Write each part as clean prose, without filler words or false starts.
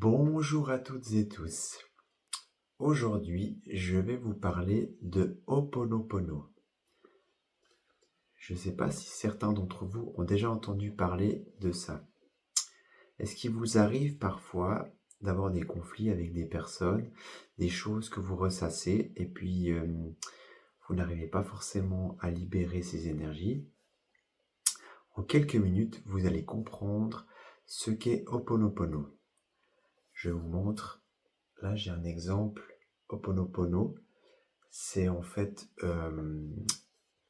Bonjour à toutes et tous. Aujourd'hui, je vais vous parler de Ho'oponopono. Je ne sais pas si certains d'entre vous ont déjà entendu parler de ça. Est-ce qu'il vous arrive parfois d'avoir des conflits avec des personnes, des choses que vous ressassez et puis vous n'arrivez pas forcément à libérer ces énergies? En quelques minutes, vous allez comprendre ce qu'est Ho'oponopono. Je vous montre. Là, j'ai un exemple. Ho'oponopono, c'est en fait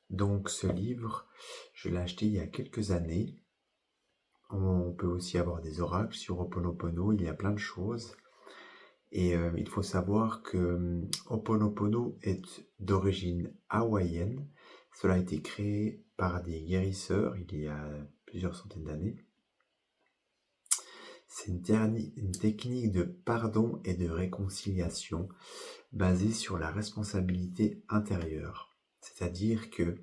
donc ce livre, je l'ai acheté il y a quelques années. On peut aussi avoir des oracles sur Ho'oponopono, il y a plein de choses. Et il faut savoir que Ho'oponopono est d'origine hawaïenne. Cela a été créé par des guérisseurs il y a plusieurs centaines d'années. C'est une technique de pardon et de réconciliation basée sur la responsabilité intérieure. C'est-à-dire que,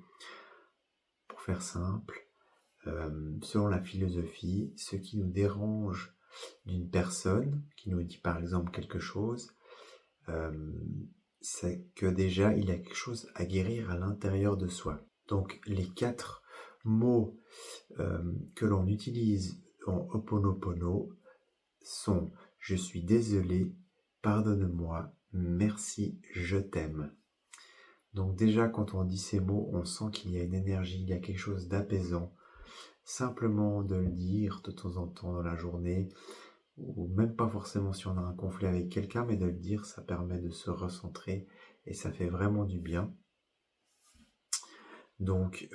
pour faire simple, selon la philosophie, ce qui nous dérange d'une personne, qui nous dit par exemple quelque chose, c'est que déjà il y a quelque chose à guérir à l'intérieur de soi. Donc les 4 mots que l'on utilise en Ho'oponopono sont « Je suis désolé »,« Pardonne-moi »,« Merci »,« Je t'aime ». Donc déjà, quand on dit ces mots, on sent qu'il y a une énergie, il y a quelque chose d'apaisant. Simplement de le dire de temps en temps dans la journée, ou même pas forcément si on a un conflit avec quelqu'un, mais de le dire, ça permet de se recentrer et ça fait vraiment du bien. Donc,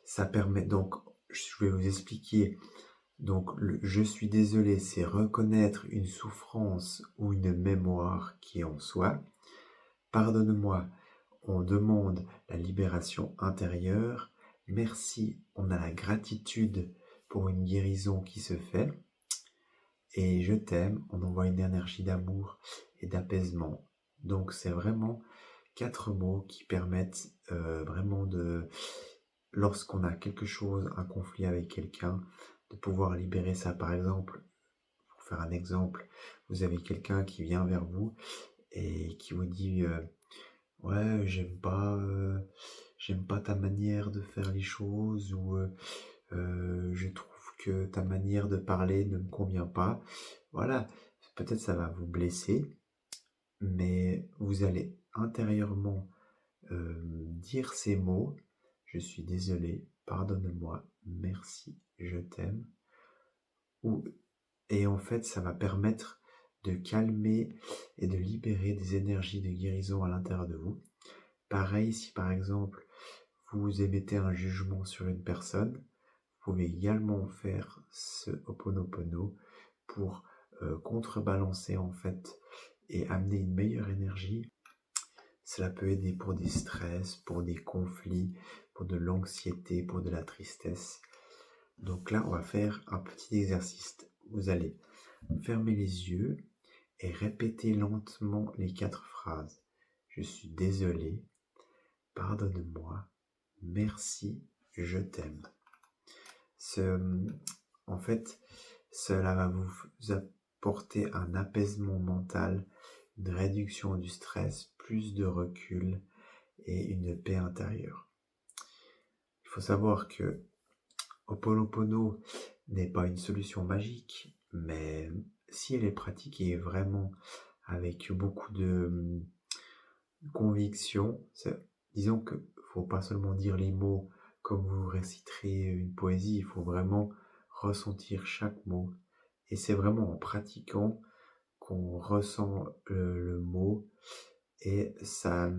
ça permet, donc, je vais vous expliquer. Donc, je suis désolé, c'est reconnaître une souffrance ou une mémoire qui est en soi. Pardonne-moi, on demande la libération intérieure. Merci, on a la gratitude pour une guérison qui se fait. Et je t'aime, on envoie une énergie d'amour et d'apaisement. Donc c'est vraiment 4 mots qui permettent vraiment de, lorsqu'on a quelque chose, un conflit avec quelqu'un, de pouvoir libérer ça. Par exemple, pour faire un exemple, vous avez quelqu'un qui vient vers vous et qui vous dit ouais, j'aime pas ta manière de faire les choses, ou je trouve que ta manière de parler ne me convient pas. Voilà, peut-être ça va vous blesser, mais vous allez intérieurement dire ces mots. Je suis désolé, pardonne-moi, merci, je t'aime. Et en fait, ça va permettre de calmer et de libérer des énergies de guérison à l'intérieur de vous. Pareil, si par exemple, vous émettez un jugement sur une personne, vous pouvez également faire ce Ho'oponopono pour contrebalancer en fait et amener une meilleure énergie. Cela peut aider pour des stress, pour des conflits, pour de l'anxiété, pour de la tristesse. Donc là, on va faire un petit exercice. Vous allez fermer les yeux et répéter lentement les 4 phrases. Je suis désolé, pardonne-moi, merci, je t'aime. En fait, cela va vous apporter un apaisement mental, une réduction du stress, plus de recul et une paix intérieure. Il faut savoir que Ho'oponopono n'est pas une solution magique, mais si elle est pratiquée vraiment avec beaucoup de conviction, disons que faut pas seulement dire les mots comme vous réciterez une poésie, il faut vraiment ressentir chaque mot. Et c'est vraiment en pratiquant qu'on ressent le mot et sa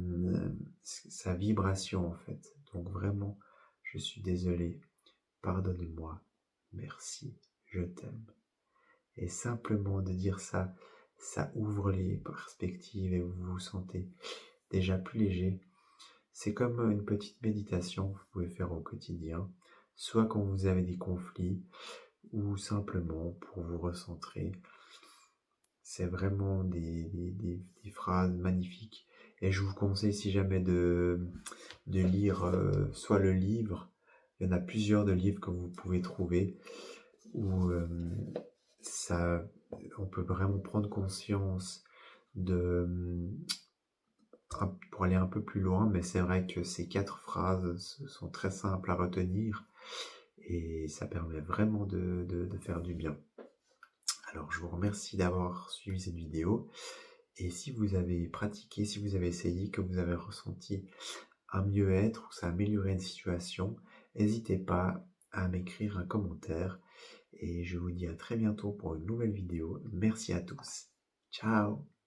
vibration en fait. Donc vraiment, je suis désolé, pardonne-moi, merci, je t'aime. Et simplement de dire ça, ça ouvre les perspectives et vous vous sentez déjà plus léger. C'est comme une petite méditation que vous pouvez faire au quotidien, soit quand vous avez des conflits, ou simplement pour vous recentrer. C'est vraiment des phrases magnifiques. Et je vous conseille, si jamais, de lire soit le livre, il y en a plusieurs de livres que vous pouvez trouver, où peut vraiment prendre conscience de, pour aller un peu plus loin, mais c'est vrai que ces 4 phrases sont très simples à retenir et ça permet vraiment de faire du bien. Alors je vous remercie d'avoir suivi cette vidéo et si vous avez pratiqué, si vous avez essayé, que vous avez ressenti un mieux-être ou que ça a amélioré une situation, n'hésitez pas à m'écrire un commentaire et je vous dis à très bientôt pour une nouvelle vidéo. Merci à tous. Ciao!